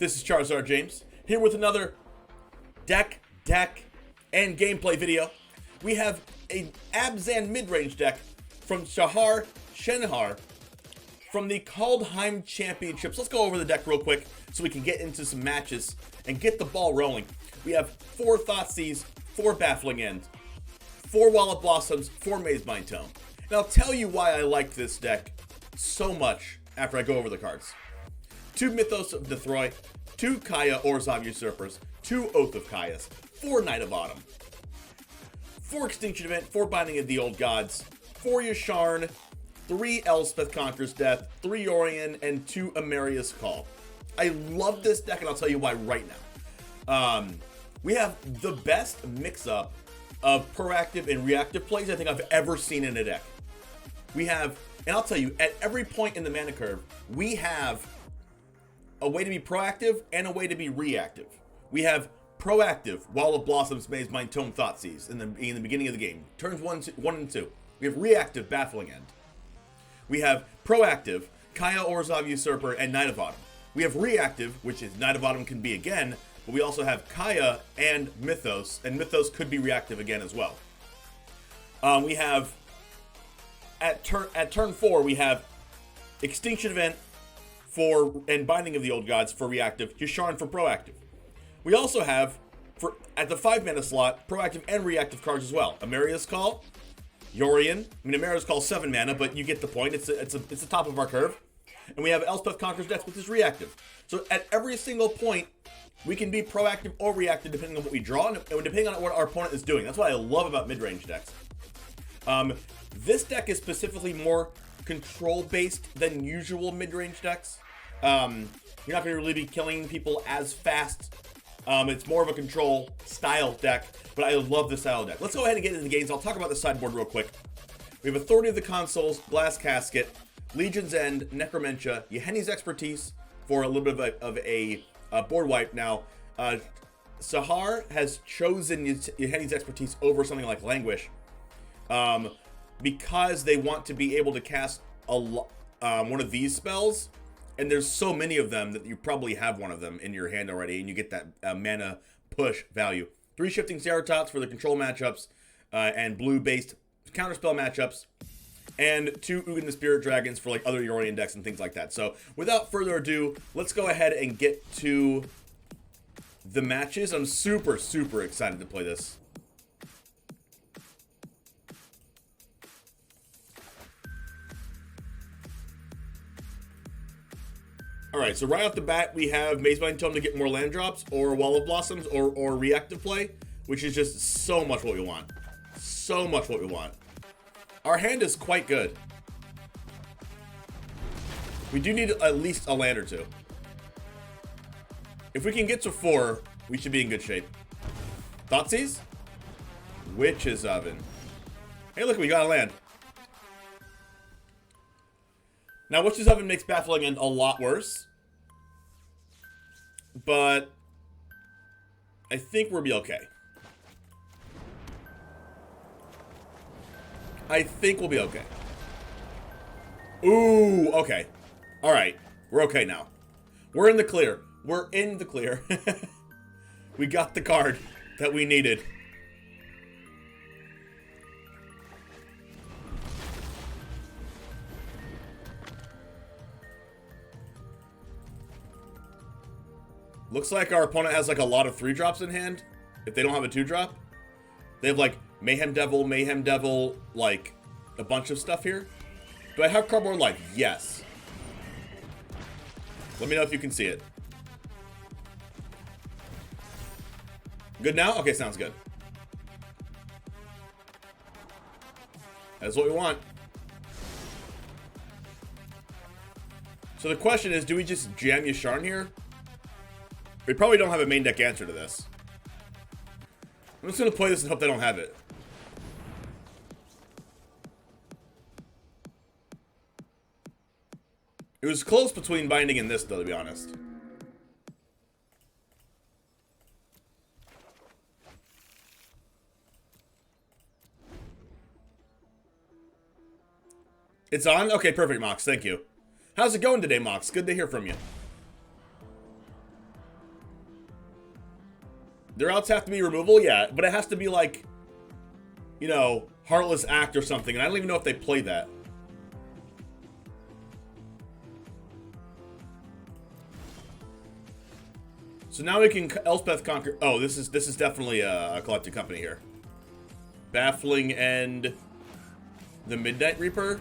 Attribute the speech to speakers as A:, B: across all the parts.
A: This is Charizard James, here with another deck, and gameplay video. We have an ABZAN mid-range deck from Shahar Shenhar from the Kaldheim Championships. Let's go over the deck real quick so we can get into some matches and get the ball rolling. We have 4 Thoughtseize, 4 Baffling End, 4 Wall of Blossoms, 4 Mazemind Tome. And I'll tell you why I like this deck so much after I go over the cards. 2 Mythos of Nethroi, 2 Kaya Orzhov Usurpers, 2 Oath of Kayas, 4 Knight of Autumn, 4 Extinction Event, 4 Binding of the Old Gods, 4 Yasharn, 3 Elspeth Conquers Death, 3 Yorion, and 2 Emeria's Call. I love this deck, and I'll tell you why right now. We have the best mix-up of proactive and reactive plays I think I've ever seen in a deck. We have, and I'll tell you, at every point in the mana curve, we have a way to be proactive and a way to be reactive. We have proactive Wall of Blossoms, Mazemind Tome, Thoughtseize in the beginning of the game. Turns 1 and 2. We have reactive Baffling End. We have proactive Kaya Orzhov Usurper and Knight of Autumn. We have reactive, which is Knight of Autumn can be again, but we also have Kaya and Mythos, and Mythos could be reactive again as well. We have at turn 4 we have Extinction Event and Binding of the Old Gods for reactive, Yasharn for proactive. We also have, at the 5 mana slot, proactive and reactive cards as well. Emeria's Call, Yorion. Emeria's Call 7 mana, but you get the point. It's the top of our curve. And we have Elspeth Conquers Death, which is reactive. So at every single point, we can be proactive or reactive depending on what we draw and depending on what our opponent is doing. That's what I love about mid-range decks. This deck is specifically more control-based than usual mid-range decks. You're not going to really be killing people as fast. It's more of a control style deck, but I love this style deck. Let's go ahead and get into the games. I'll talk about the sideboard real quick. We have Authority of the Consoles, Glass Casket, Legion's End, Necromentia, Yeheni's Expertise for a little bit of a board wipe. Now, Sahar has chosen Yeheni's Expertise over something like Languish because they want to be able to cast one of these spells. And there's so many of them that you probably have one of them in your hand already, and you get that mana push value. 3 Shifting Ceratops for the control matchups, and blue-based counterspell matchups, and 2 Ugin the Spirit Dragons for like other Yorion decks and things like that. So without further ado, let's go ahead and get to the matches. I'm super excited to play this. Alright, so right off the bat, we have Mazemind Tome to get more land drops, or Wall of Blossoms, or reactive play, which is just so much what we want. So much what we want. Our hand is quite good. We do need at least a land or 2. If we can get to 4, we should be in good shape. Thoughtseize? Witch's Oven. Hey look, we got a land. Now, Witch's Oven makes Baffling End a lot worse, but I think we'll be okay. I think we'll be okay. Ooh, okay. All right, we're okay now. We're in the clear. We're in the clear. We got the card that we needed. Looks like our opponent has like a lot of 3-drops in hand. If they don't have a 2-drop, they have like Mayhem Devil, like a bunch of stuff here. Do I have Cardboard Life? Yes. Let me know if you can see it. Good now? Okay, sounds good. That's what we want. So the question is, do we just jam Yasharn here? We probably don't have a main deck answer to this. I'm just going to play this and hope they don't have it. It was close between Binding and this, though, to be honest. It's on? Okay, perfect, Mox. Thank you. How's it going today, Mox? Good to hear from you. Their outs have to be removable, yeah, but it has to be like, you know, Heartless Act or something, and I don't even know if they play that. So now we can Elspeth conquer. Oh, this is definitely a collected company here. Baffling End, the Midnight Reaper.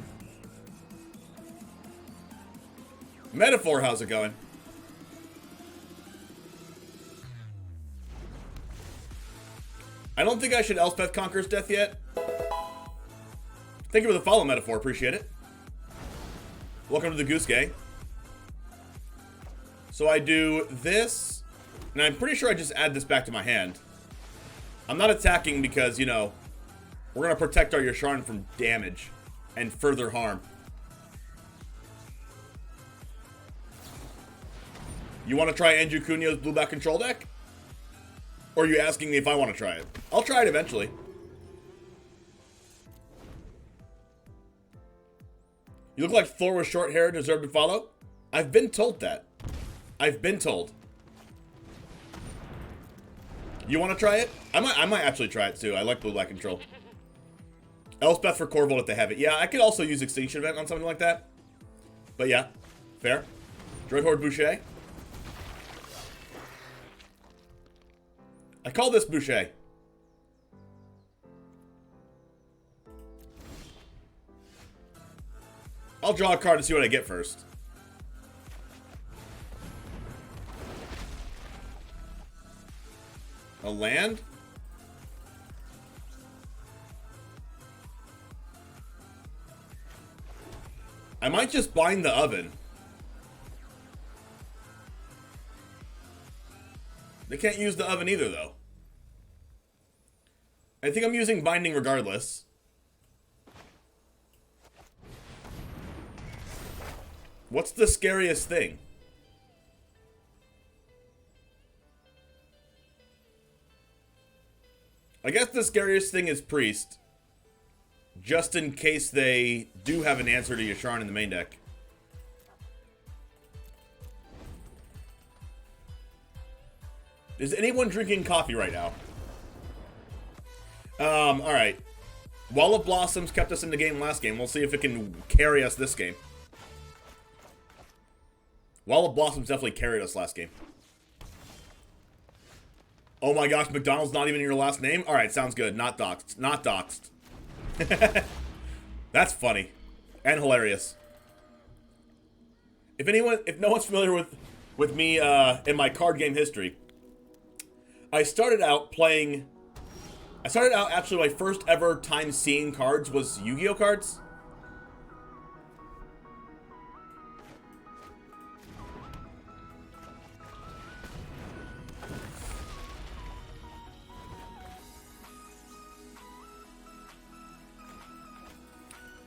A: Metaphor, how's it going? I don't think I should Elspeth Conquer's Death yet. Thank you for the follow, Metaphor. Appreciate it. Welcome to the Goose Gang. So I do this, and I'm pretty sure I just add this back to my hand. I'm not attacking because, you know, we're going to protect our Yasharn from damage and further harm. You want to try Andrew Cunha's blue-black control deck? Or are you asking me if I want to try it? I'll try it eventually. You look like Thor with short hair deserve to follow? I've been told that. I've been told. You want to try it? I might actually try it too. I like blue-black control. Elspeth for Corvold if they have it. Yeah, I could also use Extinction Event on something like that. But yeah, fair. Droid Horde Boucher. I call this Boucher. I'll draw a card to see what I get first. A land? I might just bind the oven. They can't use the oven either, though. I think I'm using binding regardless. What's the scariest thing? I guess the scariest thing is Priest. Just in case they do have an answer to Yasharn in the main deck. Is anyone drinking coffee right now? Alright. Wall of Blossoms kept us in the game last game. We'll see if it can carry us this game. Wall of Blossoms definitely carried us last game. Oh my gosh, McDonald's not even your last name? Alright, sounds good. Not doxed. Not doxed. That's funny. And hilarious. If no one's familiar with me in my card game history, I started out actually my first ever time seeing cards was Yu-Gi-Oh cards.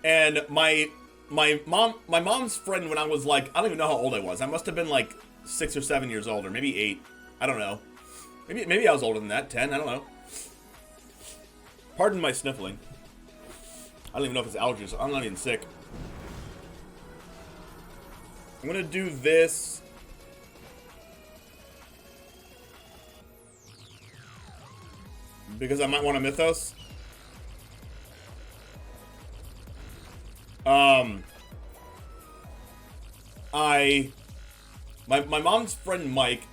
A: And my mom's friend, when I was like, I don't even know how old I was. I must have been like 6 or 7 years old, or maybe 8. I don't know. Maybe I was older than that, 10, I don't know. Pardon my sniffling. I don't even know if it's allergies. I'm not even sick. I'm gonna do this. Because I might want a Mythos. My mom's friend Mike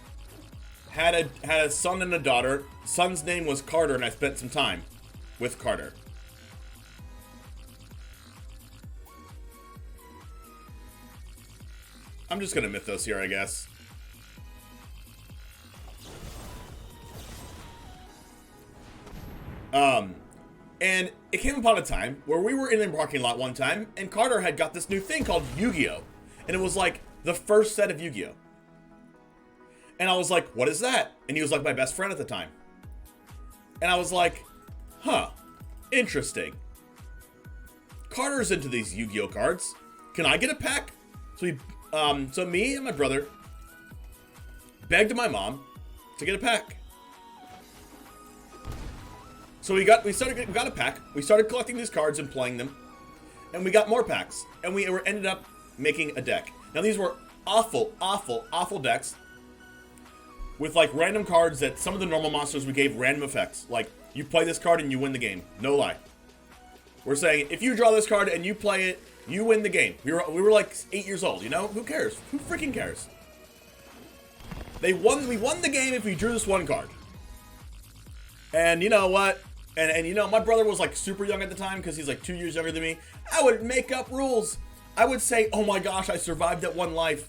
A: had a son and a daughter. Son's name was Carter, and I spent some time with Carter. I'm just gonna Mythos here, I guess. And it came upon a time where we were in a parking lot one time, and Carter had got this new thing called Yu-Gi-Oh! And it was like the first set of Yu-Gi-Oh! And I was like, what is that? And he was like my best friend at the time. And I was like, huh, interesting. Carter's into these Yu-Gi-Oh! Cards. Can I get a pack? So me and my brother begged my mom to get a pack. So we got a pack. We started collecting these cards and playing them, and we got more packs, and we ended up making a deck. Now these were awful decks with like random cards that some of the normal monsters we gave random effects. Like, you play this card and you win the game. No lie. We're saying, if you draw this card and you play it, you win the game. We were like 8 years old, you know? Who cares? Who freaking cares? We won the game if we drew this one card. And you know what? And you know, my brother was like super young at the time because he's like 2 years younger than me. I would make up rules. I would say, oh my gosh, I survived that one life.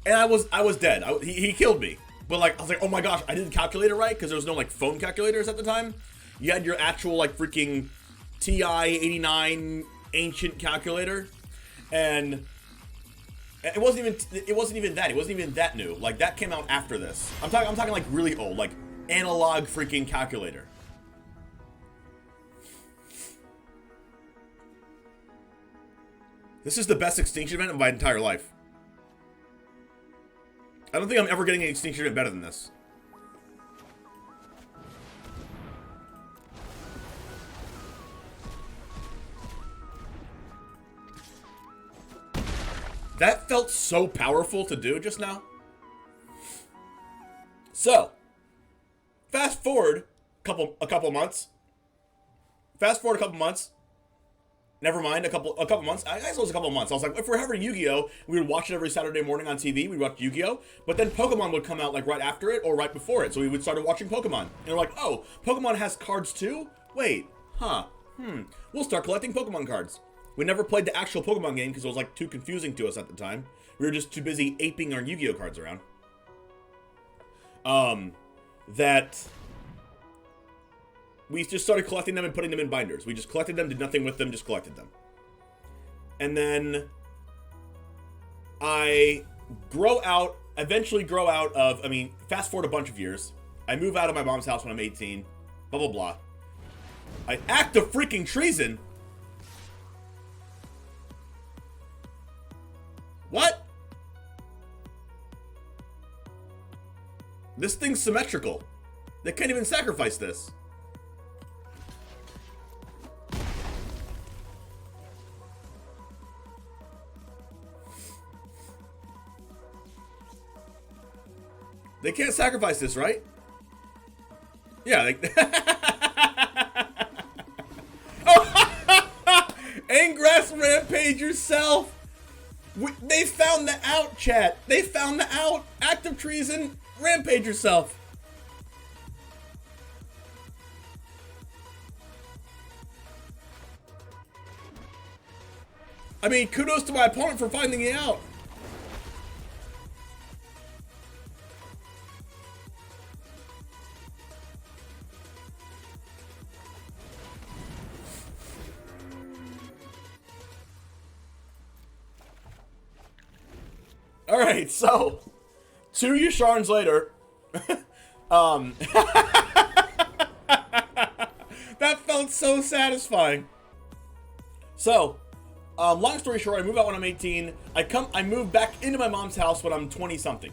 A: And I was dead. He killed me. But like, I was like, oh my gosh, I didn't calculate it right because there was no like phone calculators at the time. You had your actual like freaking TI-89 ancient calculator. And it wasn't even that. It wasn't even that new. Like, that came out after this. I'm talking like really old, like analog freaking calculator. This is the best Extinction Event of my entire life. I don't think I'm ever getting an Extinction Event better than this. That felt so powerful to do just now. So, fast forward a couple months. Fast forward a couple months. Never mind, a couple months. I guess it was a couple months. I was like, if we're having Yu-Gi-Oh, we would watch it every Saturday morning on TV. We'd watch Yu-Gi-Oh, but then Pokemon would come out like right after it or right before it. So we would start watching Pokemon. And we're like, oh, Pokemon has cards too? Wait, huh? We'll start collecting Pokemon cards. We never played the actual Pokemon game because it was like too confusing to us at the time. We were just too busy aping our Yu-Gi-Oh cards around. That we just started collecting them and putting them in binders. We just collected them, did nothing with them, just collected them. And then I eventually grow out of, fast forward a bunch of years. I move out of my mom's house when I'm 18, blah, blah, blah. I act of freaking treason. What? This thing's symmetrical. They can't even sacrifice this. They can't sacrifice this, right? Yeah, oh! Ingress Rampage yourself! They found the out, chat. They found the out. Act of treason. Rampage yourself. I mean, kudos to my opponent for finding it out. Alright, so 2 Yasharns later, that felt so satisfying. So, long story short, I move out when I'm 18. I move back into my mom's house when I'm 20 something.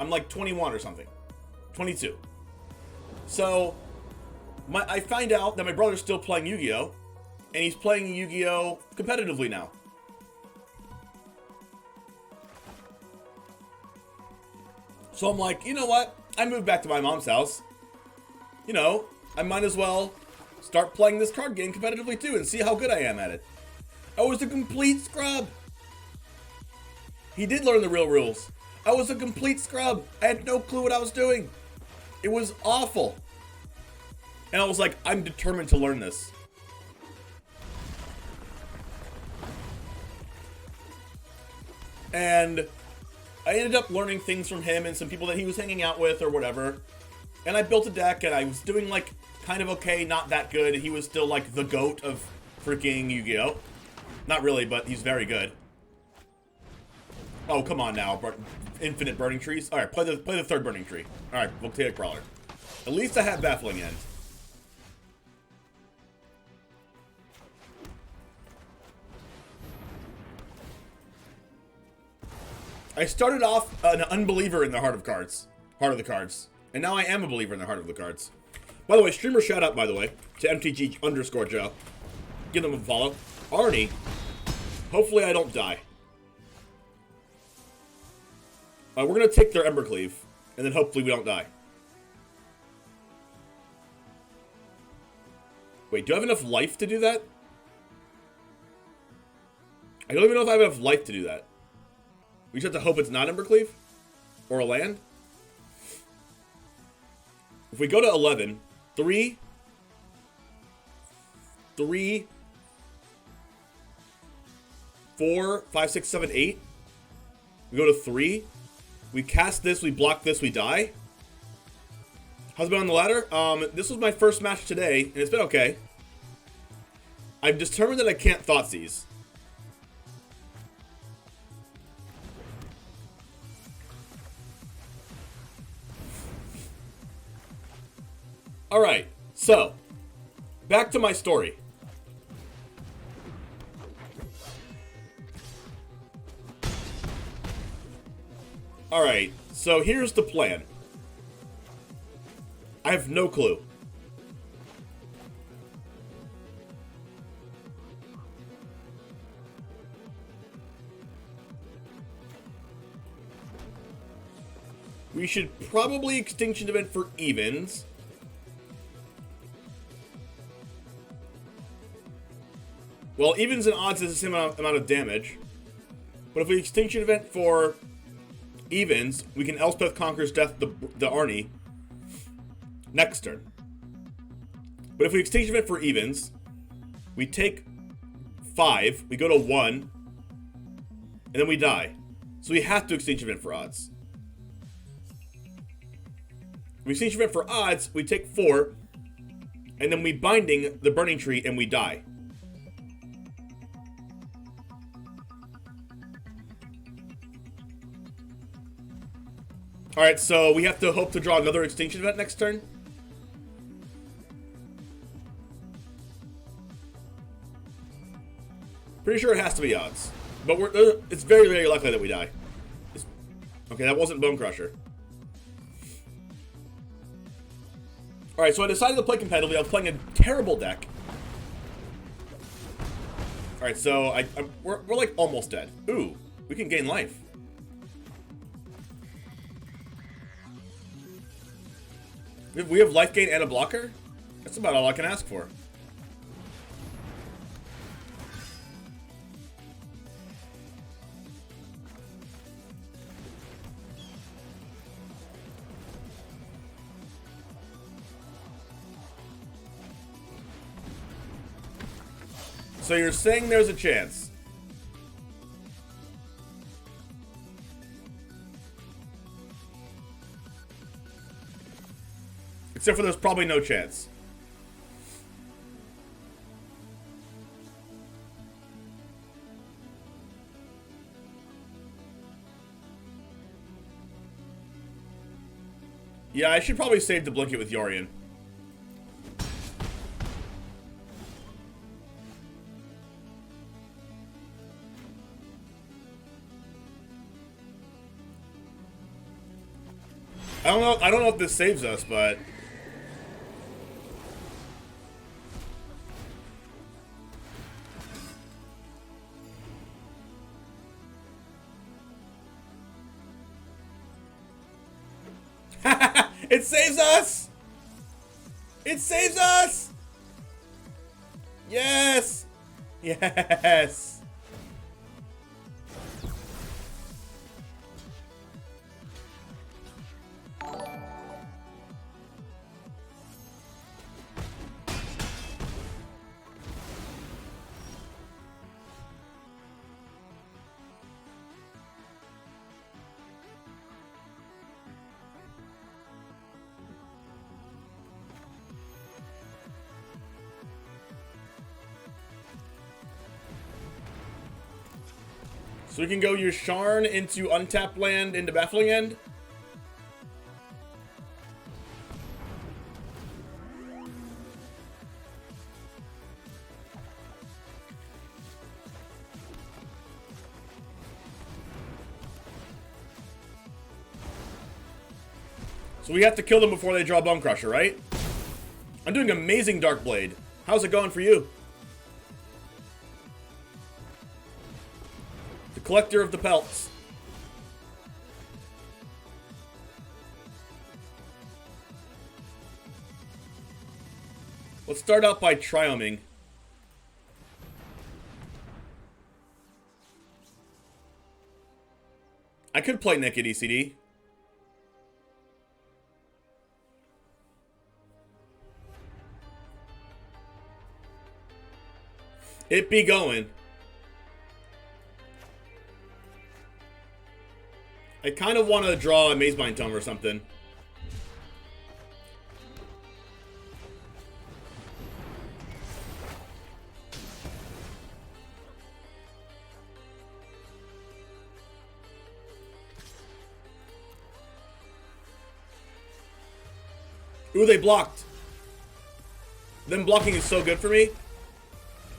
A: I'm like 21 or something. 22. So, I find out that my brother's still playing Yu-Gi-Oh! And he's playing Yu-Gi-Oh! Competitively now. So I'm like, you know what? I moved back to my mom's house. You know, I might as well start playing this card game competitively too and see how good I am at it. I was a complete scrub. He did learn the real rules. I was a complete scrub. I had no clue what I was doing. It was awful. And I was like, I'm determined to learn this. And I ended up learning things from him and some people that he was hanging out with or whatever. And I built a deck and I was doing like kind of okay, not that good. He was still like the GOAT of freaking Yu-Gi-Oh! Not really, but he's very good. Oh, come on now. Infinite Burning Trees. Alright, play the third Burning Tree. Alright, we'll take a Crawler. At least I have Baffling End. I started off an unbeliever in the Heart of the Cards. And now I am a believer in the Heart of the Cards. By the way, streamer shout out, by the way, to MTG_Joe. Give them a follow. Arnie, hopefully I don't die. We're going to take their Embercleave. And then hopefully we don't die. Wait, do I have enough life to do that? I don't even know if I have enough life to do that. We just have to hope it's not Embercleave? Or a land? If we go to 11, 3, 4, 5, 6, 7, 8. We go to 3. We cast this, we block this, we die. How's it been on the ladder? This was my first match today, and it's been okay. I've determined that I can't Thoughtseize. Alright, so, back to my story. Alright, so here's the plan. I have no clue. We should probably Extinction Event for evens. Well, evens and odds is the same amount of damage. But if we Extinction Event for evens, we can Elspeth Conquers Death the Arnie next turn. But if we Extinction Event for evens, we take 5, we go to 1, and then we die. So we have to Extinction Event for odds. If we Extinction Event for odds, we take 4, and then we Binding the Burning Tree and we die. Alright, so we have to hope to draw another Extinction Event next turn. Pretty sure it has to be odds. But it's very, very likely that we die. Okay, that wasn't Bone Crusher. Alright, so I decided to play competitively. I was playing a terrible deck. Alright, so we're like almost dead. Ooh, we can gain life. We have life gain and a blocker? That's about all I can ask for. So you're saying there's a chance? Except for there's probably no chance. Yeah, I should probably save the blanket with Yorion. I don't know if this saves us, but it saves us! It saves us! Yes! Yes! So we can go Yasharn into untapped land into Baffling End. So we have to kill them before they draw Bone Crusher, right? I'm doing amazing, Darkblade. How's it going for you? The Collector of the Pelts. Let's start out by Trioming. I could play Naked ECD. It be going. I kind of want to draw a Mazemind Tome or something. Ooh, they blocked. Them blocking is so good for me.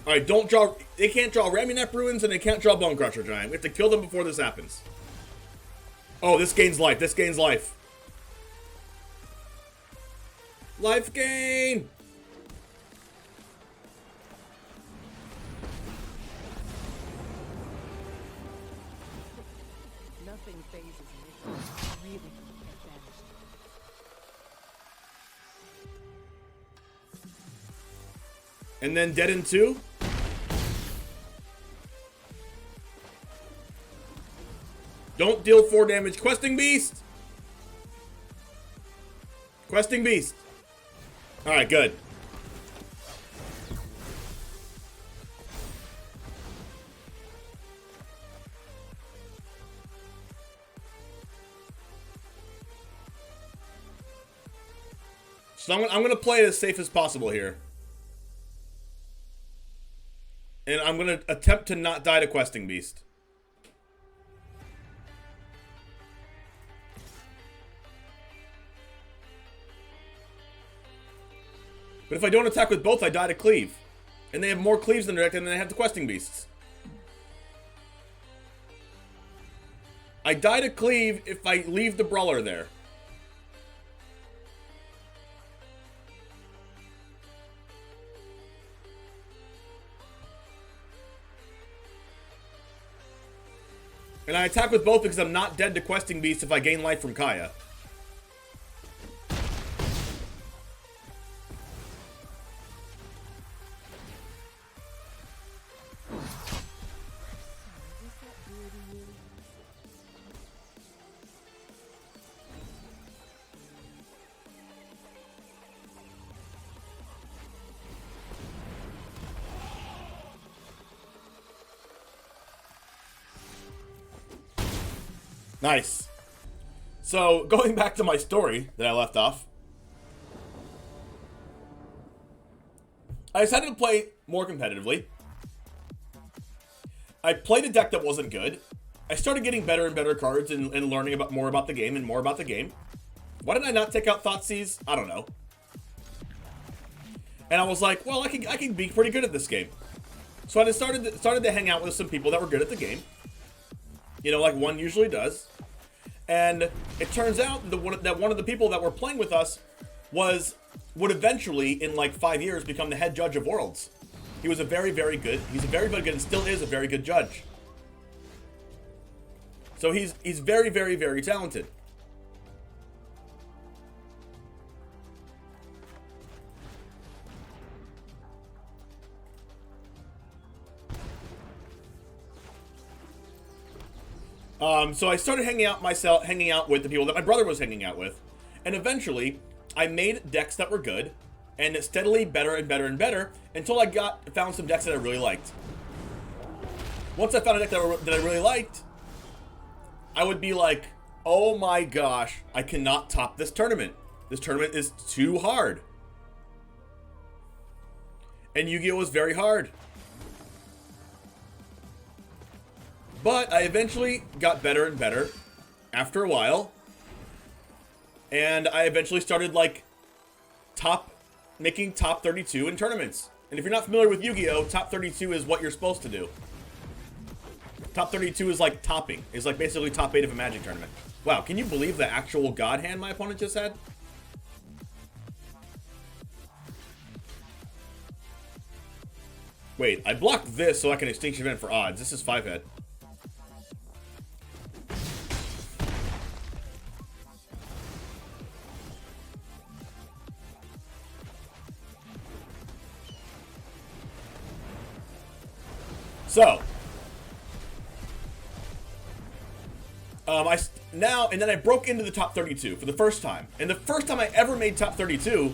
A: Alright, don't draw. They can't draw Ramunap Ruins and they can't draw Bone Crusher Giant. We have to kill them before this happens. Oh, this gains life. This gains life. Life gain!
B: Nothing phases me. Really advanced.
A: And then dead in 2. Don't deal 4 damage. Questing Beast! Questing Beast. Alright, good. So I'm going to play it as safe as possible here. And I'm going to attempt to not die to Questing Beast. But if I don't attack with both, I die to Cleave. And they have more Cleaves than direct, and then they have the Questing Beasts. I die to Cleave if I leave the Brawler there. And I attack with both because I'm not dead to Questing Beast if I gain life from Kaya. Nice. So, going back to my story that I left off, I decided to play more competitively. I played a deck that wasn't good. I started getting better and better cards and learning more about the game and more about the game. Why did I not take out Thoughtseize? I don't know. And I was like, well, I can be pretty good at this game. So I just started to hang out with some people that were good at the game. You know, like one usually does. And it turns out that one of the people that were playing with us would eventually, in like 5 years, become the head judge of Worlds. He was he's a very, very good and still is a very good judge. So he's very, very, very talented. So I started hanging out with the people that my brother was hanging out with, and eventually I made decks that were good, and steadily better and better and better until I found some decks that I really liked. Once I found a deck that I really liked, I would be like, oh my gosh, I cannot top this tournament. This tournament is too hard. And Yu-Gi-Oh! Was very hard. But I eventually got better and better after a while. And I eventually started like making top 32 in tournaments. And if you're not familiar with Yu-Gi-Oh!, top 32 is what you're supposed to do. Top 32 is like topping. It's like basically top 8 of a Magic tournament. Wow, can you believe the actual God hand my opponent just had? Wait, I blocked this so I can Extinction Event for odds. This is 5-head. So, and then I broke into the top 32 for the first time. And the first time I ever made top 32.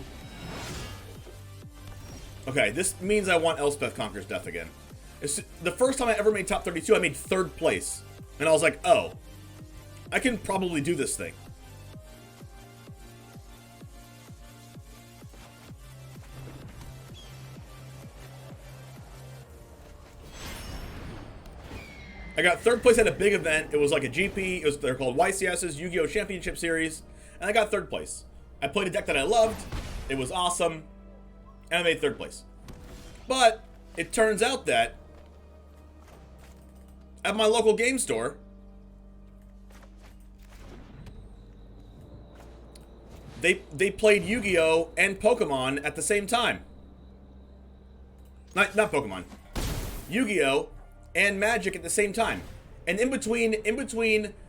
A: Okay, this means I want Elspeth Conquers Death again. It's the first time I ever made top 32, I made 3rd place. And I was like, oh, I can probably do this thing. I got 3rd place at a big event. It was like a GP. They're called YCS's Yu-Gi-Oh! Championship Series. And I got 3rd place. I played a deck that I loved. It was awesome. And I made 3rd place. But it turns out that at my local game store, they played Yu-Gi-Oh! And Pokemon at the same time. Not Pokemon. Yu-Gi-Oh! And Magic at the same time. And in between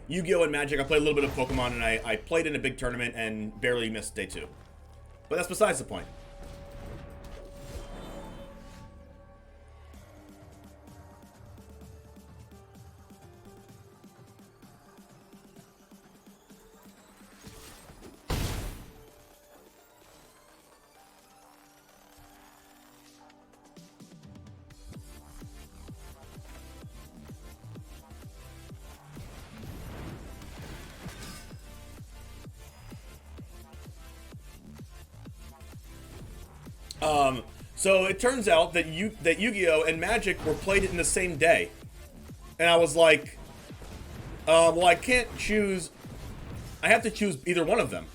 A: Yu-Gi-Oh! And Magic, I played a little bit of Pokemon, and I played in a big tournament and barely missed day 2. But that's besides the point. So it turns out that Yu-Gi-Oh! And Magic were played in the same day. And I was like, well, I can't choose. I have to choose either one of them.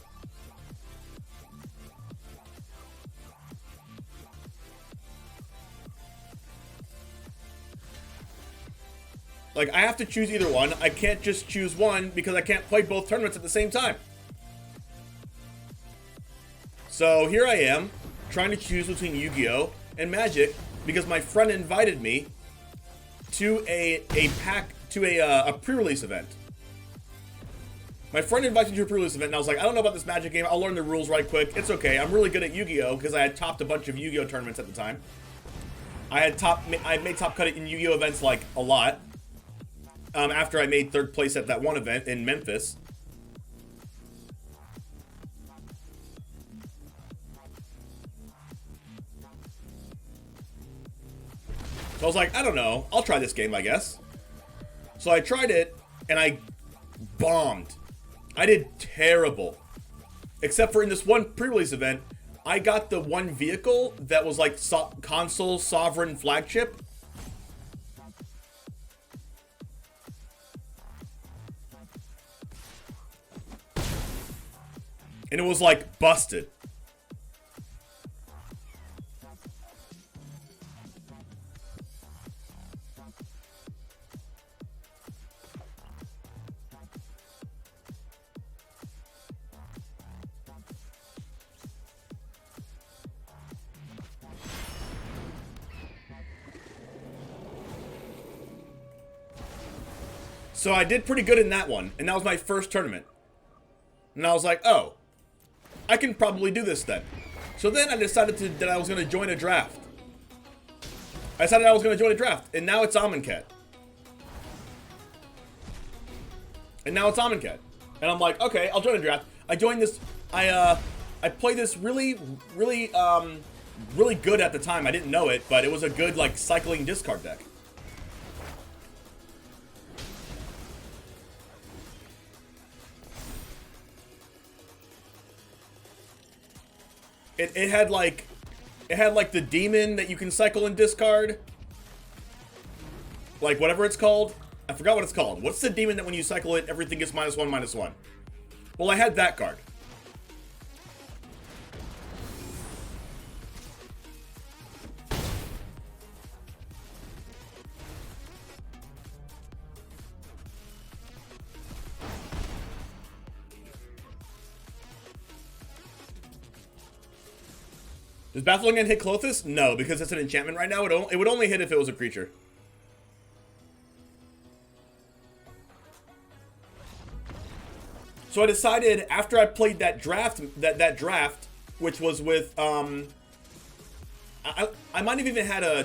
A: Like, I have to choose either one. I can't just choose one because I can't play both tournaments at the same time. So here I am, trying to choose between Yu-Gi-Oh! And Magic because my friend invited me to a pre-release event. My friend invited me to a pre-release event, and I was like, I don't know about this Magic game. I'll learn the rules right quick. It's okay. I'm really good at Yu-Gi-Oh! Because I had topped a bunch of Yu-Gi-Oh! Tournaments at the time. I made top cut in Yu-Gi-Oh! Events like a lot. After I made 3rd place at that one event in Memphis. So I was like, I don't know. I'll try this game, I guess. So I tried it, and I bombed. I did terrible. Except for in this one pre-release event, I got the one vehicle that was like console sovereign flagship. And it was like busted. So I did pretty good in that one, and that was my first tournament. And I was like, oh, I can probably do this then. So then I decided that I was going to join a draft. I decided I was going to join a draft, and now it's Amonkhet. And I'm like, okay, I'll join a draft. I joined this, I played this really good at the time. I didn't know it, but it was a good, like, cycling discard deck. It had like the demon that you can cycle and discard. Like whatever it's called. I forgot what it's called. What's the demon that when you cycle it, everything gets -1/-1? Well, I had that card. Does Baffling End hit Clothis? No, because it's an enchantment right now. It would only hit if it was a creature. So I decided after I played that draft, which was with I might have even had a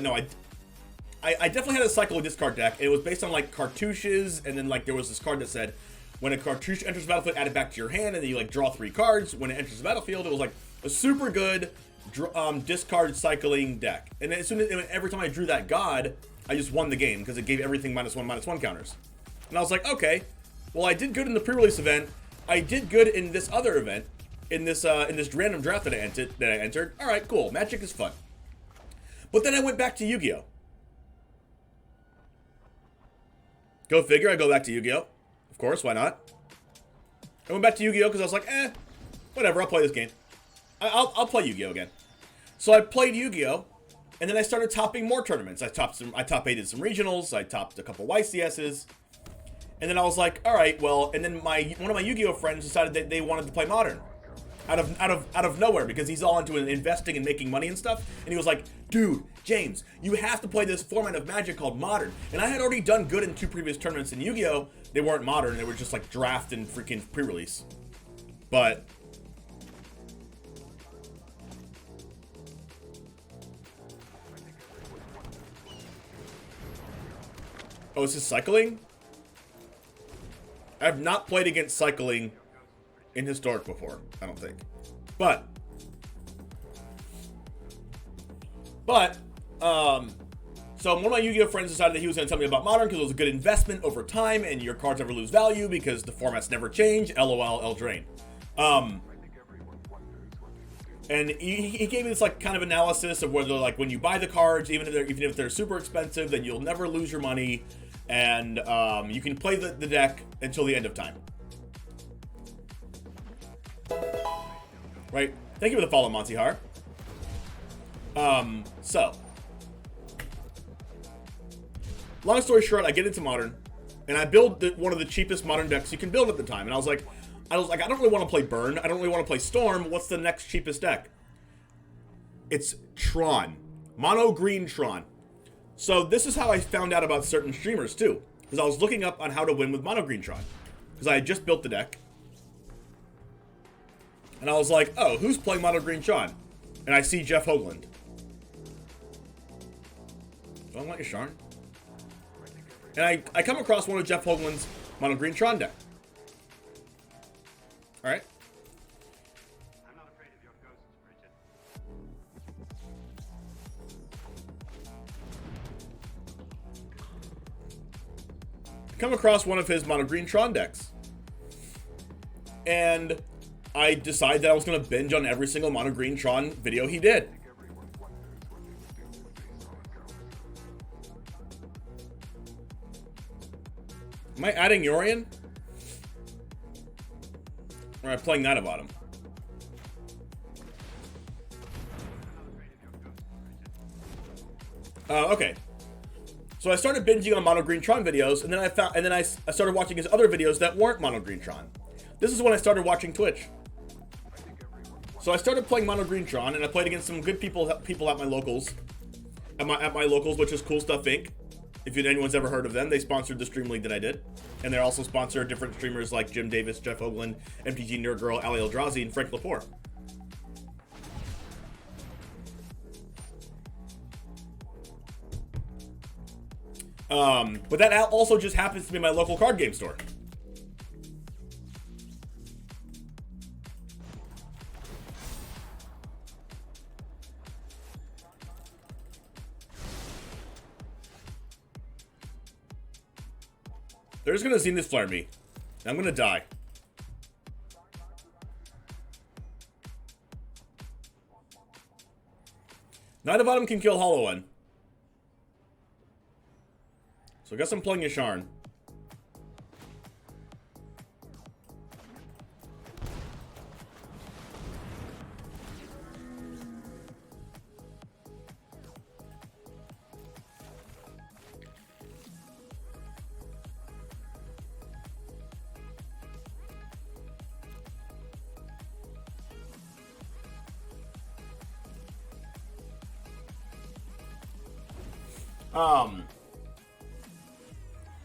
A: I definitely had a cycle of discard deck. It was based on like cartouches, and then like there was this card that said when a cartouche enters the battlefield, add it back to your hand, and then you like draw 3 cards. When it enters the battlefield, it was like a super good discard cycling deck. And as soon as every time I drew that god, I just won the game because it gave everything -1/-1 counters. And I was like, okay, well I did good in the pre-release event. I did good in this other event, in this random draft that I entered. All right, cool. Magic is fun. But then I went back to Yu-Gi-Oh. Go figure. I go back to Yu-Gi-Oh. Of course, why not? I went back to Yu-Gi-Oh because I was like, whatever. I'll play this game. I'll play Yu-Gi-Oh again. So I played Yu-Gi-Oh, and then I started topping more tournaments. I top 8'd some regionals. I topped a couple YCSs. And then I was like, all right, well, and then one of my Yu-Gi-Oh friends decided that they wanted to play Modern, out of nowhere, because he's all into investing and making money and stuff. And he was like, dude, James, you have to play this format of Magic called Modern. And I had already done good in 2 previous tournaments in Yu-Gi-Oh. They weren't Modern; they were just like draft and freaking pre-release. But oh, is this cycling? I've not played against cycling in Historic before, I don't think. But, so one of my Yu-Gi-Oh friends decided that he was going to tell me about Modern because it was a good investment over time and your cards never lose value because the formats never change. LOL, Eldraine. And he gave me this like kind of analysis of whether like when you buy the cards, even if they're super expensive, then you'll never lose your money. And you can play the deck until the end of time. Right? Thank you for the follow, Montihar. So, long story short, I get into Modern, and I build one of the cheapest Modern decks you can build at the time. And I was like, I don't really want to play Burn. I don't really want to play Storm. What's the next cheapest deck? It's Tron. Mono green Tron. So this is how I found out about certain streamers too, because I was looking up on how to win with Mono Green Tron, because I had just built the deck, and I was like, oh, who's playing Mono Green Tron? And I see Jeff Hoagland. Do I want Yasharn? And I come across one of Jeff Hoagland's Mono Green Tron deck. All right. Come across one of his Mono Green Tron decks, and I decided that I was going to binge on every single Mono Green Tron video he did. Am I adding Yorion? Or am I playing Knight of Autumn? Okay. So I started binging on Mono Green Tron videos, and then I started watching his other videos that weren't Mono Green Tron. This is when I started watching Twitch. So I started playing Mono Green Tron, and I played against some good people at my locals, at my locals, which is Cool Stuff Inc. If anyone's ever heard of them, they sponsored the stream league that I did, and they also sponsor different streamers like Jim Davis, Jeff Hoagland, MTG Nerd Girl, Ali Eldrazi, and Frank Lepore. But that also just happens to be my local card game store. They're just gonna Zenith Flare me. I'm gonna die. Knight of Autumn can kill Hollow One. So I guess I'm playing Yasharn.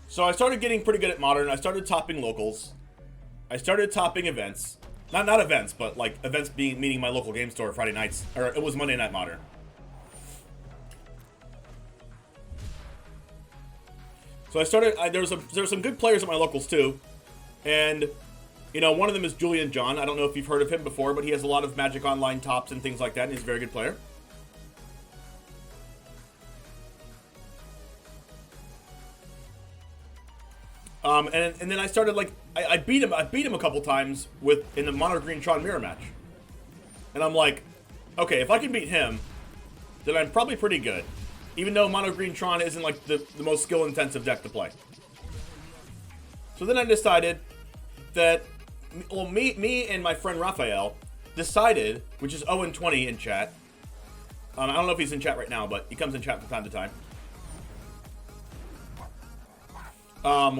A: So I started getting pretty good at Modern. I started topping locals. I started topping events. Not events, but like events meaning my local game store Friday nights. Or it was Monday Night Modern. So I started. There's some good players at my locals too, and you know, one of them is Julian John. I don't know if you've heard of him before, but he has a lot of Magic Online tops and things like that, and he's a very good player. And then I started like I beat him a couple times in the Mono Green Tron mirror match, and I'm like, okay, if I can beat him, then I'm probably pretty good, even though Mono Green Tron isn't like the most skill intensive deck to play. So then I decided that, well, me and my friend Raphael decided, which is 0-20 in chat. I don't know if he's in chat right now, but he comes in chat from time to time.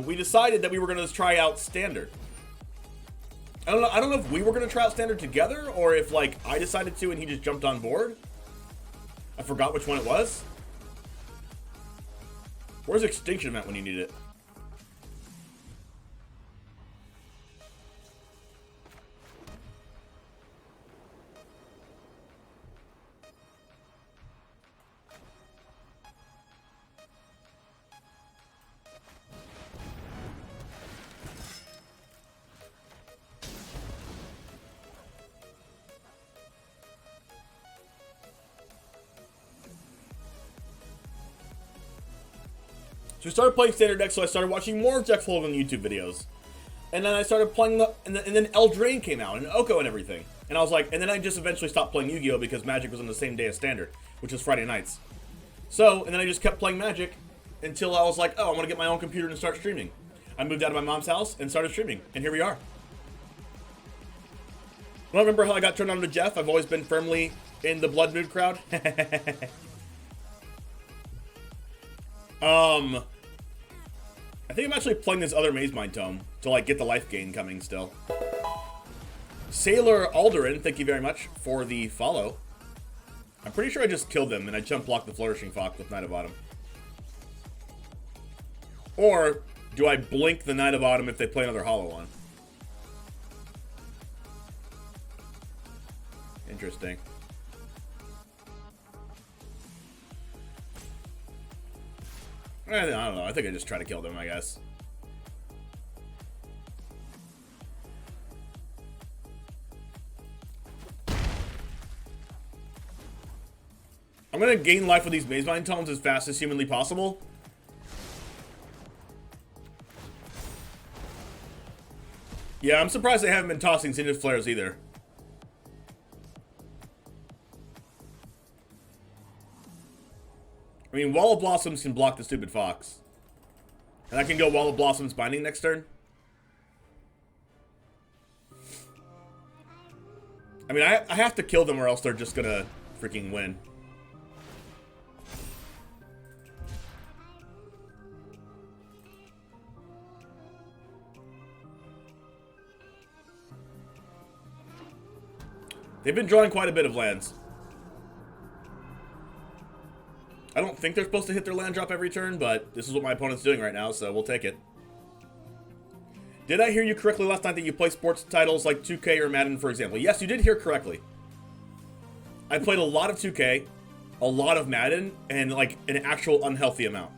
A: We decided that we were going to try out Standard. I don't know if we were going to try out Standard together, or if like I decided to and he just jumped on board. I forgot which one it was. Where's Extinction Event when you need it? So we started playing Standard decks, so I started watching more Jack Sullivan YouTube videos. And then I started playing and then Eldraine came out, and Oko and everything. And I was like, and then I just eventually stopped playing Yu-Gi-Oh! Because Magic was on the same day as Standard, which was Friday nights. So, and then I just kept playing Magic until I was like, oh, I want to get my own computer and start streaming. I moved out of my mom's house and started streaming, and here we are. I don't remember how I got turned on to Jeff. I've always been firmly in the Blood Mood crowd. I think I'm actually playing this other Mazemind Tome to like get the life gain coming still. Sailor Alderin, thank you very much for the follow. I'm pretty sure I just killed them and I jump blocked the Flourishing Fox with Knight of Autumn. Or do I blink the Knight of Autumn if they play another hollow one? Interesting. I don't know. I think I just try to kill them, I guess. I'm going to gain life with these Mazemind Tomes as fast as humanly possible. Yeah, I'm surprised they haven't been tossing Zenith Flares either. I mean, Wall of Blossoms can block the stupid fox. And I can go Wall of Blossoms Binding next turn. I mean, I have to kill them or else they're just gonna freaking win. They've been drawing quite a bit of lands. I don't think they're supposed to hit their land drop every turn, but this is what my opponent's doing right now, so we'll take it. Did I hear you correctly last night that you play sports titles like 2K or Madden, for example? Yes, you did hear correctly. I played a lot of 2K, a lot of Madden, and like an actual unhealthy amount.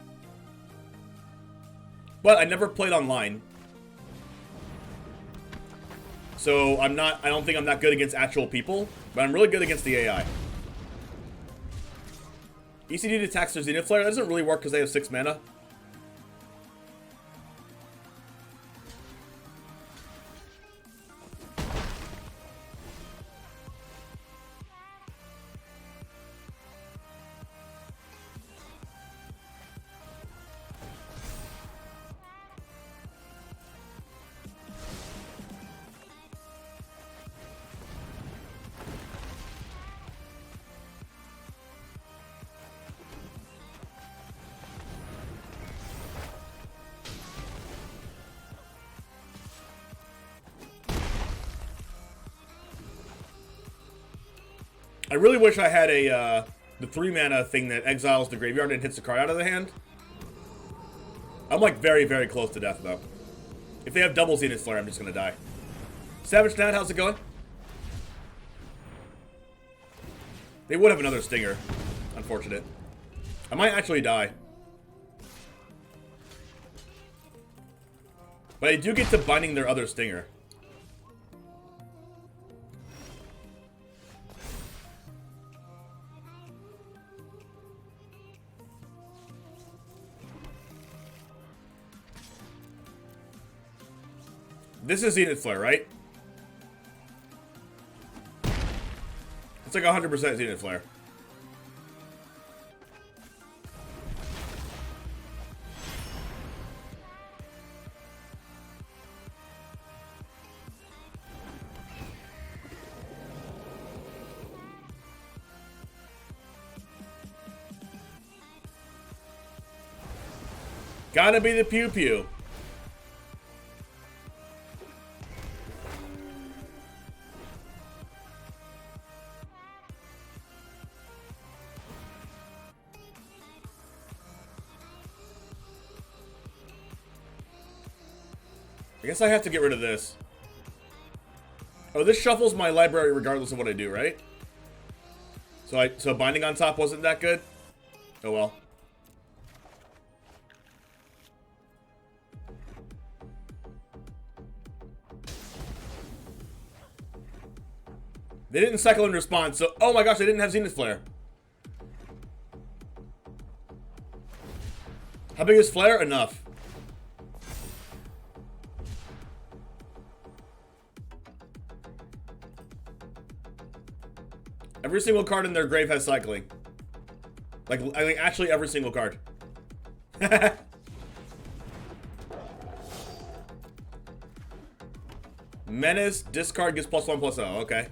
A: But I never played online. So I don't think I'm that good against actual people, but I'm really good against the AI. ECD attacks their Zenith Flare. That doesn't really work because they have 6 mana. I really wish I had the 3 mana thing that exiles the graveyard and hits the card out of the hand. I'm like very, very close to death though. If they have double Zenith Flare, I'm just gonna die. Savage Nat, how's it going? They would have another Stinger. Unfortunate. I might actually die. But I do get to binding their other stinger. This is Zenith Flare, right? It's like 100% Zenith Flare. Gotta be the pew pew. I guess I have to get rid of this. Oh, this shuffles my library regardless of what I do, right? So binding on top wasn't that good? Oh well. They didn't cycle in response, so oh my gosh, they didn't have Zenith Flare. How big is Flare? Enough. Every single card in their grave has cycling. Like, I think actually every single card. Menace, discard gets +1/+0. Okay.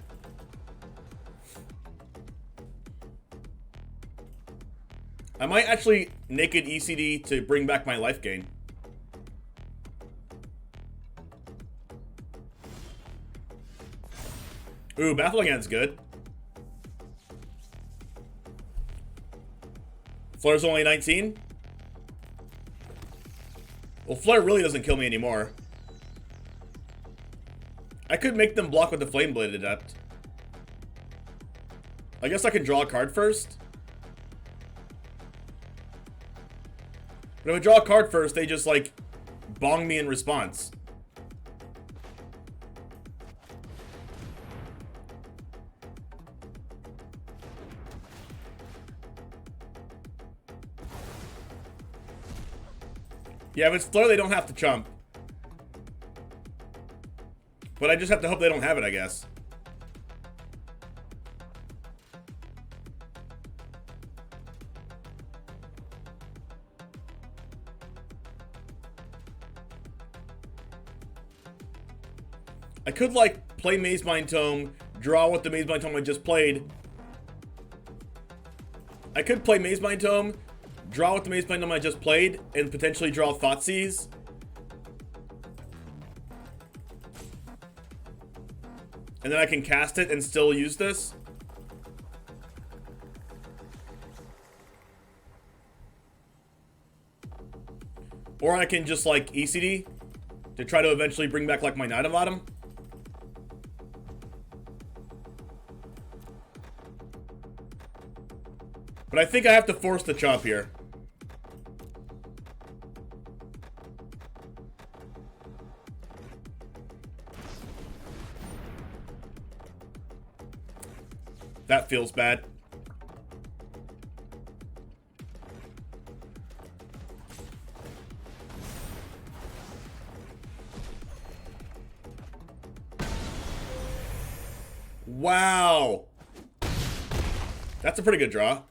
A: I might actually naked ECD to bring back my life gain. Ooh, Baffling End's good. Flare's only 19? Well, Flare really doesn't kill me anymore. I could make them block with the Flame Blade Adept. I guess I can draw a card first. But if I draw a card first, they just, like, bong me in response. Yeah, if it's Flare, they don't have to chump. But I just have to hope they don't have it, I guess. I could, like, play Mazemind Tome, draw with the Mazemind Tome I just played. I could play Mazemind Tome, draw with the Mazemind Tome I just played, and potentially draw Thoughtseize. And then I can cast it and still use this. Or I can just, like, ECD to try to eventually bring back, like, my Knight of Autumn. But I think I have to force the chomp here. That feels bad. Wow. That's a pretty good draw.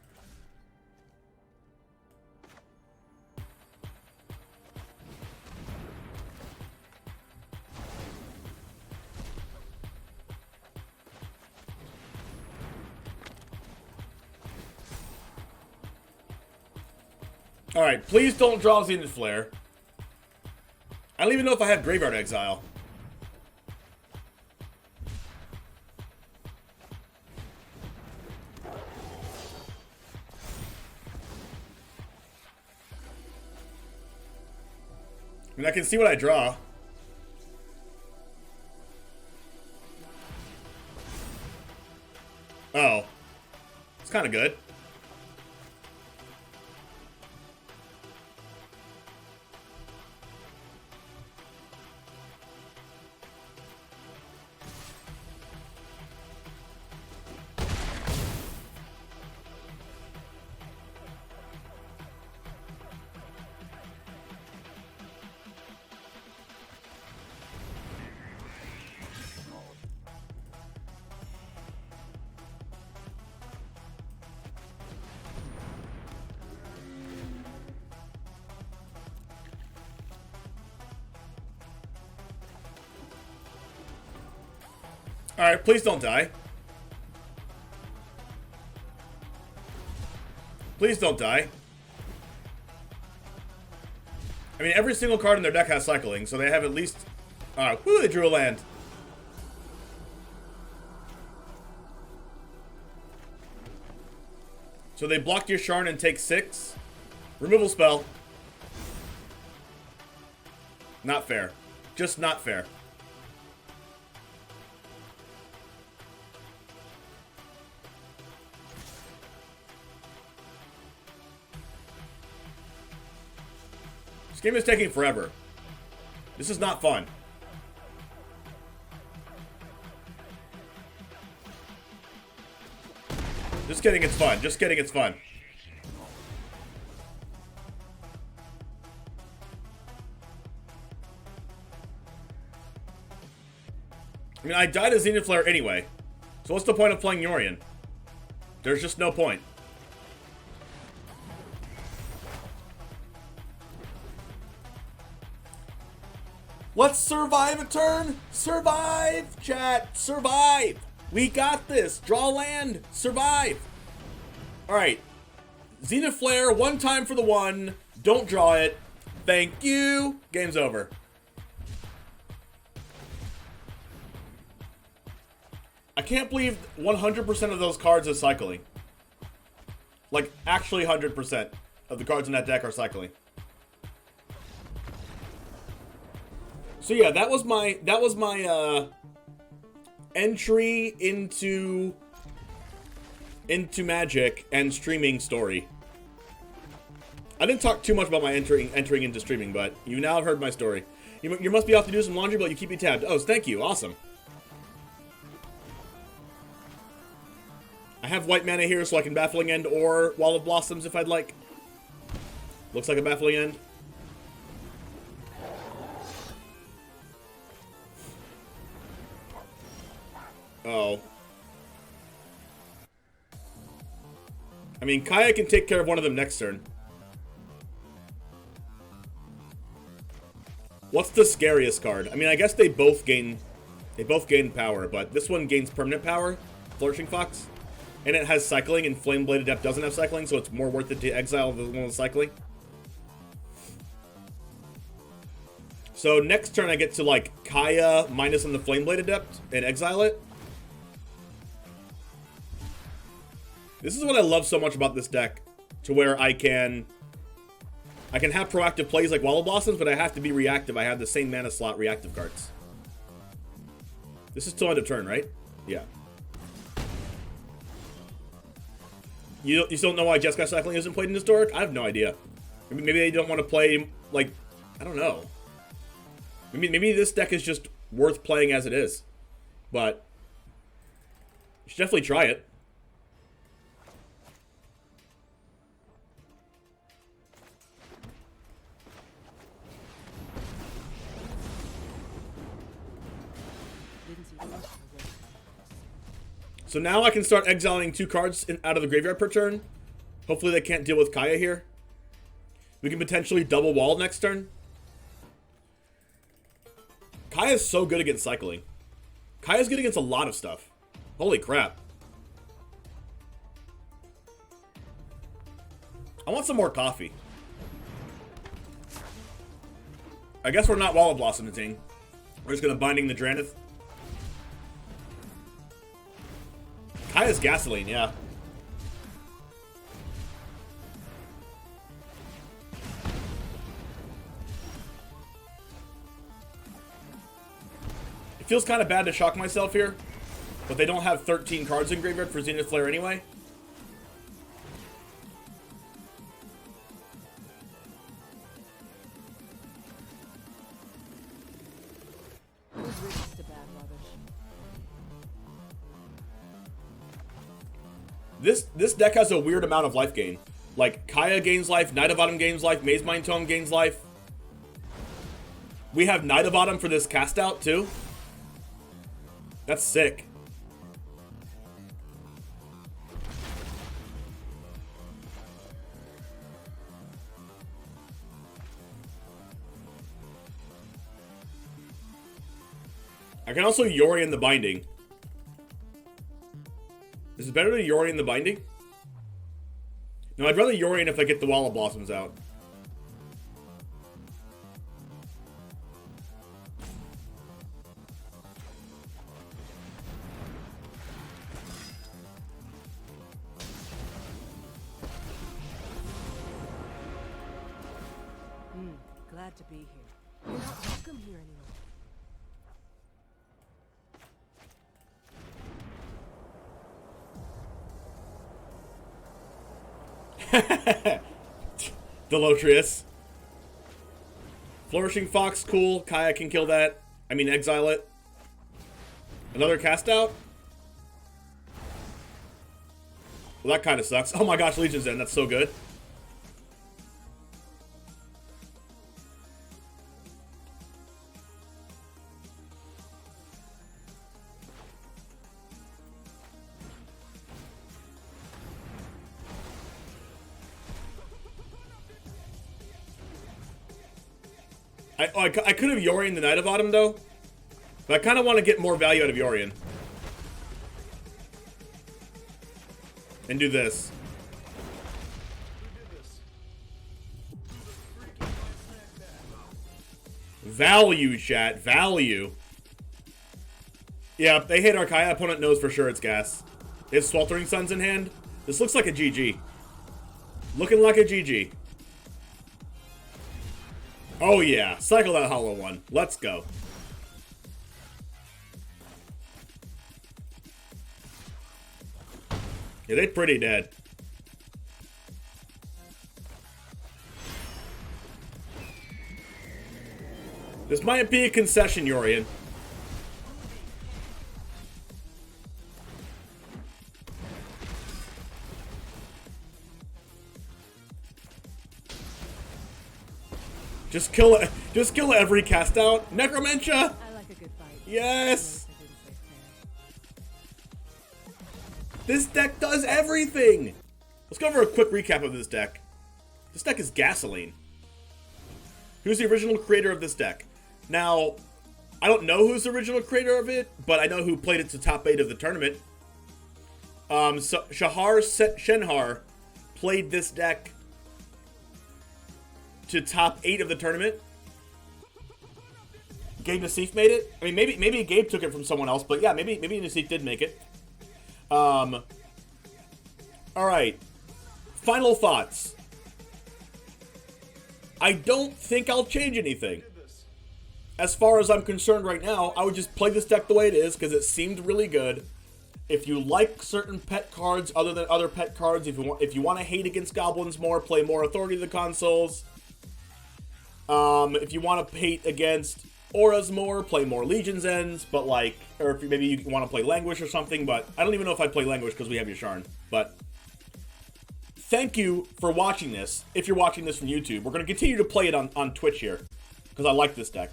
A: Alright, please don't draw Zenith Flare. I don't even know if I have Graveyard Exile. I mean, I can see what I draw. Oh. It's kind of good. Alright, please don't die. Please don't die. I mean, every single card in their deck has cycling, so they have at least... whoo, they drew a land. So they blocked Yasharn and take 6. Removal spell. Not fair. Just not fair. This game is taking forever. This is not fun. Just kidding, it's fun. Just kidding, it's fun. I mean, I died as Zenith Flare anyway. So what's the point of playing Yorion? There's just no point. Let's survive a turn! Survive, chat! Survive! We got this! Draw land! Survive! Alright. Zenith Flare, one time for the one. Don't draw it. Thank you! Game's over. I can't believe 100% of those cards are cycling. Like, actually 100% of the cards in that deck are cycling. So yeah, that was my entry into Magic and streaming story. I didn't talk too much about my entering into streaming, but you now have heard my story. You must be off to do some laundry, but you keep me tabbed. Oh, thank you. Awesome. I have white mana here so I can Baffling End or Wall of Blossoms if I'd like. Looks like a Baffling End. Oh. I mean, Kaya can take care of one of them next turn. What's the scariest card? I mean, I guess they both gain power, but this one gains permanent power, Flourishing Fox. And it has cycling, and Flamebladed Adept doesn't have cycling, so it's more worth it to exile the one with cycling. So next turn I get to, like, Kaya minus on the Flamebladed Adept and exile it. This is what I love so much about this deck, to where I can have proactive plays like Wall of Blossoms, but I have to be reactive. I have the same mana slot reactive cards. This is till end of turn, right? Yeah. You still don't know why Jeskai Cycling isn't played in Historic? I have no idea. Maybe they don't want to play, like, I don't know. Maybe this deck is just worth playing as it is. But you should definitely try it. So now I can start exiling 2 cards out of the graveyard per turn. Hopefully they can't deal with Kaya here. We can potentially double wall next turn. Kaya's so good against cycling. Kaya's good against a lot of stuff. Holy crap. I want some more coffee. I guess we're not Wall of Blossoming. We're just going to Binding the Drannith. Kaya's Gasoline, yeah. It feels kind of bad to shock myself here, but they don't have 13 cards in graveyard for Zenith Flare anyway. This deck has a weird amount of life gain. Like, Kaya gains life, Knight of Autumn gains life, Mazemind Tome gains life. We have Knight of Autumn for this cast out, too. That's sick. I can also Yorion the Binding. Is it better to Yorion the Binding? No, I'd rather Yorion if I get the Wall of Blossoms out.
B: Glad to be here. You're not welcome here anymore.
A: Delotrius. Flourishing Fox, cool. Kaya can kill that. I mean, exile it. Another cast out? Well, that kind of sucks. Oh my gosh, Legion's End. That's so good. I could have Yorion the Knight of Autumn, though. But I kind of want to get more value out of Yorion. And do this. Value, chat. Value. Yeah, they hit our Kaya. Opponent knows for sure it's gas. They have Sweltering Suns in hand. This looks like a GG. Looking like a GG. Oh yeah, cycle that hollow one. Let's go. Yeah, they're pretty dead. This might be a concession, Yorion. Just kill every cast out. Necromantia!
B: I like a good fight.
A: Yes!
B: I didn't say fair.
A: This deck does everything! Let's go over a quick recap of this deck. This deck is gasoline. Who's the original creator of this deck? Now, I don't know who's the original creator of it, but I know who played it to top 8 of the tournament. So Shahar Shenhar played this deck to top 8 of the tournament. Gabe Nassif made it. I mean, maybe Gabe took it from someone else, but yeah, maybe Nassif did make it. All right. Final thoughts. I don't think I'll change anything. As far as I'm concerned right now, I would just play this deck the way it is because it seemed really good. If you like certain pet cards other than other pet cards, if you want to hate against goblins more, play more Authority of the Consoles. If you want to hate against auras more, play more Legion's Ends, but like, or if maybe you want to play Languish or something, but I don't even know if I'd play Languish because we have Yasharn. But thank you for watching this. If you're watching this from YouTube, we're going to continue to play it on Twitch here because I like this deck.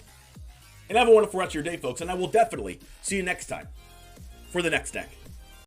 A: And have a wonderful rest of your day, folks, and I will definitely see you next time for the next deck.